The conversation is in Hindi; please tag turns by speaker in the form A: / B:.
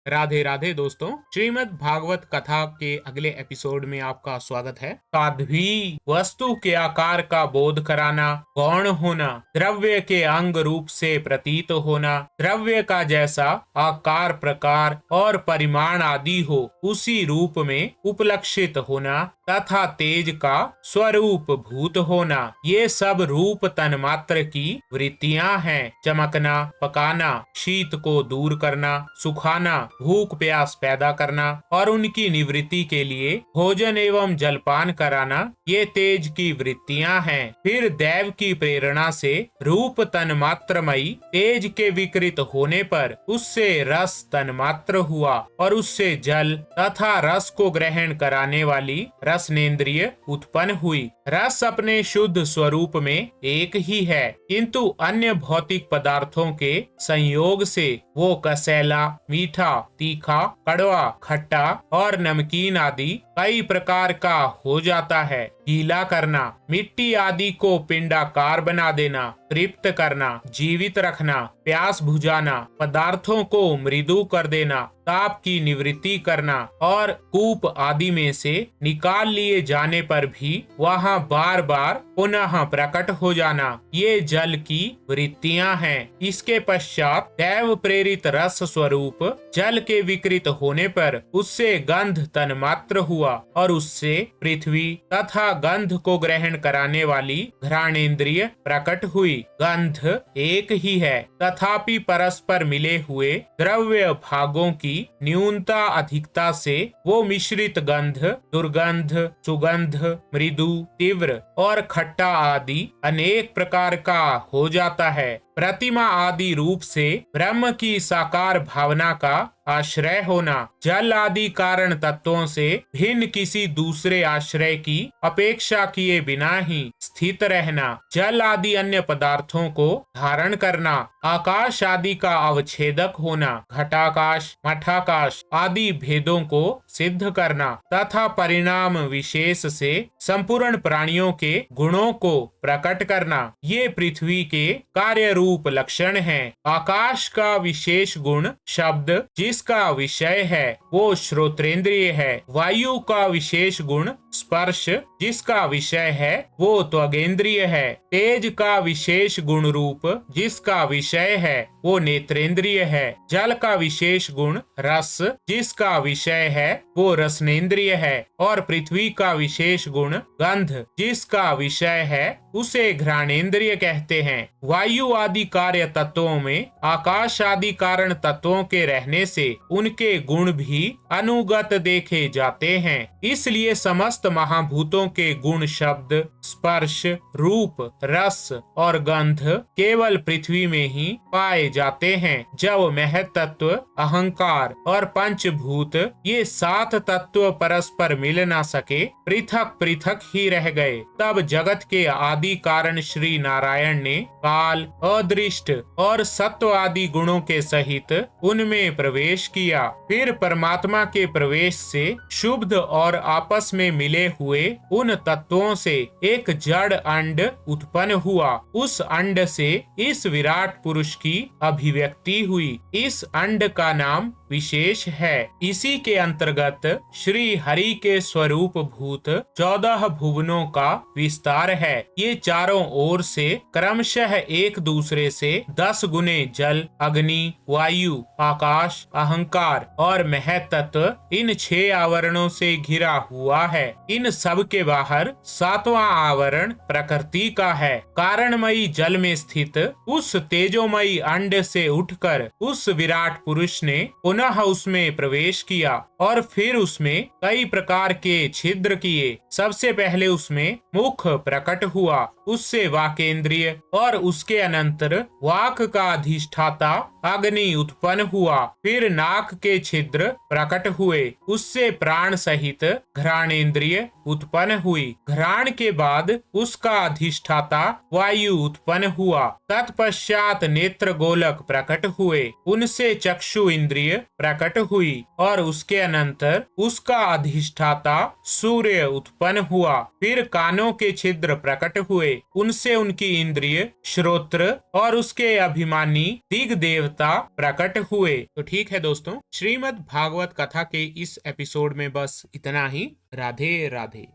A: राधे राधे दोस्तों। श्रीमद् भागवत कथा के अगले एपिसोड में आपका स्वागत है। साध्वी वस्तु के आकार का बोध कराना, गौण होना, द्रव्य के अंग रूप से प्रतीत होना, द्रव्य का जैसा आकार प्रकार और परिमाण आदि हो उसी रूप में उपलक्षित होना तथा तेज का स्वरूप भूत होना, ये सब रूप तन्मात्र की वृत्तियां हैं। चमकना, पकाना, शीत को दूर करना, सुखाना, भूख प्यास पैदा करना और उनकी निवृत्ति के लिए भोजन एवं जलपान कराना, ये तेज की वृत्तियां हैं। फिर दैव की प्रेरणा से रूप तन्मात्रमयी तेज के विकृत होने पर उससे रस तन्मात्र हुआ और उससे जल तथा रस को ग्रहण कराने वाली रसनेन्द्रिय उत्पन्न हुई। रस अपने शुद्ध स्वरूप में एक ही है, किंतु अन्य भौतिक पदार्थों के संयोग से वो कसैला, मीठा, तीखा, कड़वा, खट्टा और नमकीन आदि कई प्रकार का हो जाता है। गीला करना, मिट्टी आदि को पिंडाकार बना देना, तृप्त करना, जीवित रखना, प्यास बुझाना, पदार्थों को मृदु कर देना, ताप की निवृत्ति करना और कूप आदि में से निकाल लिए जाने पर भी वहां बार बार पुनः प्रकट हो जाना, ये जल की वृत्तियां हैं। इसके पश्चात दैव प्रेरित रस स्वरूप जल के विकृत होने पर उससे गंध तन्मात्र हुआ और उससे पृथ्वी तथा गंध को ग्रहण कराने वाली घ्राणेन्द्रिय प्रकट हुई। गंध एक ही है, तथापि परस्पर मिले हुए द्रव्य भागों की न्यूनता अधिकता से वो मिश्रित गंध, दुर्गंध, सुगंध, मृदु, तीव्र और खट्टा आदि अनेक प्रकार का हो जाता है। प्रतिमा आदि रूप से ब्रह्म की साकार भावना का आश्रय होना, जल आदि कारण तत्वों से भिन्न किसी दूसरे आश्रय की अपेक्षा किए बिना ही स्थित रहना, जल आदि अन्य पदार्थों को धारण करना, आकाश आदि का अवच्छेदक होना, घटाकाश, मठाकाश आदि भेदों को सिद्ध करना तथा परिणाम विशेष से संपूर्ण प्राणियों के गुणों को प्रकट करना, ये पृथ्वी के कार्य रूप लक्षण है। आकाश का विशेष गुण शब्द जिसका विषय है वो श्रोत्रेंद्रिय है। वायु का विशेष गुण स्पर्श जिसका विषय है वो त्वगेंद्रिय है। तेज का विशेष गुण रूप जिसका विषय है वो नेत्रेंद्रिय है। जल का विशेष गुण रस जिसका विषय है वो रसनेन्द्रिय है और पृथ्वी का विशेष गुण गंध जिसका विषय है उसे घ्राणेन्द्रिय कहते हैं। वायु आदि कार्य तत्वों में आकाश आदि कारण तत्वों के रहने से उनके गुण भी अनुगत देखे जाते हैं। इसलिए समस्त महाभूतों के गुण शब्द, स्पर्श, रूप, रस और गंध केवल पृथ्वी में ही पाए जाते हैं। जब महत तत्व, अहंकार और पंचभूत ये सात तत्व परस्पर मिल न सके, पृथक पृथक ही रह गए, तब जगत के आदि कारण श्री नारायण ने काल, अदृष्ट और सत्व आदि गुणों के सहित उनमें प्रवेश किया। फिर परमात्मा के प्रवेश से शुद्ध और आपस में मिले हुए उन तत्वों से एक जड़ अंड उत्पन्न हुआ। उस अंड से इस विराट पुरुष की अभिव्यक्ति हुई। इस अंड का नाम विशेष है। इसी के अंतर्गत श्री हरि के स्वरूप भूत 14 भुवनों का विस्तार है। ये चारों ओर से क्रमशः एक दूसरे से 10 गुने जल, अग्नि, वायु, आकाश, अहंकार और महत तत्व इन 6 आवरणों से घिरा हुआ है। इन सब के बाहर 7वां आवरण प्रकृति का है। कारणमयी जल में स्थित उस तेजोमयी अंड से उठकर उस विराट पुरुष ने पुनः उसमें प्रवेश किया और फिर उसमें कई प्रकार के छिद्र किए। सबसे पहले उसमें मुख प्रकट हुआ, उससे वाकेंद्रिय और उसके अनंतर वाक का अधिष्ठाता अग्नि उत्पन्न हुआ। फिर नाक के छिद्र प्रकट हुए, उससे प्राण सहित घ्राणेन्द्रिय उत्पन्न हुई। घ्राण के बाद उसका अधिष्ठाता वायु उत्पन्न हुआ। तत्पश्चात नेत्र गोलक प्रकट हुए, उनसे चक्षु इंद्रिय प्रकट हुई और उसके अनंतर उसका अधिष्ठाता सूर्य उत्पन्न हुआ। फिर कानों के छिद्र प्रकट हुए, उनसे उनकी इंद्रिय, श्रोत्र और उसके अभिमानी दिग देवता प्रकट हुए। तो ठीक है दोस्तों, श्रीमद् भागवत कथा के इस एपिसोड में बस इतना ही। राधे राधे।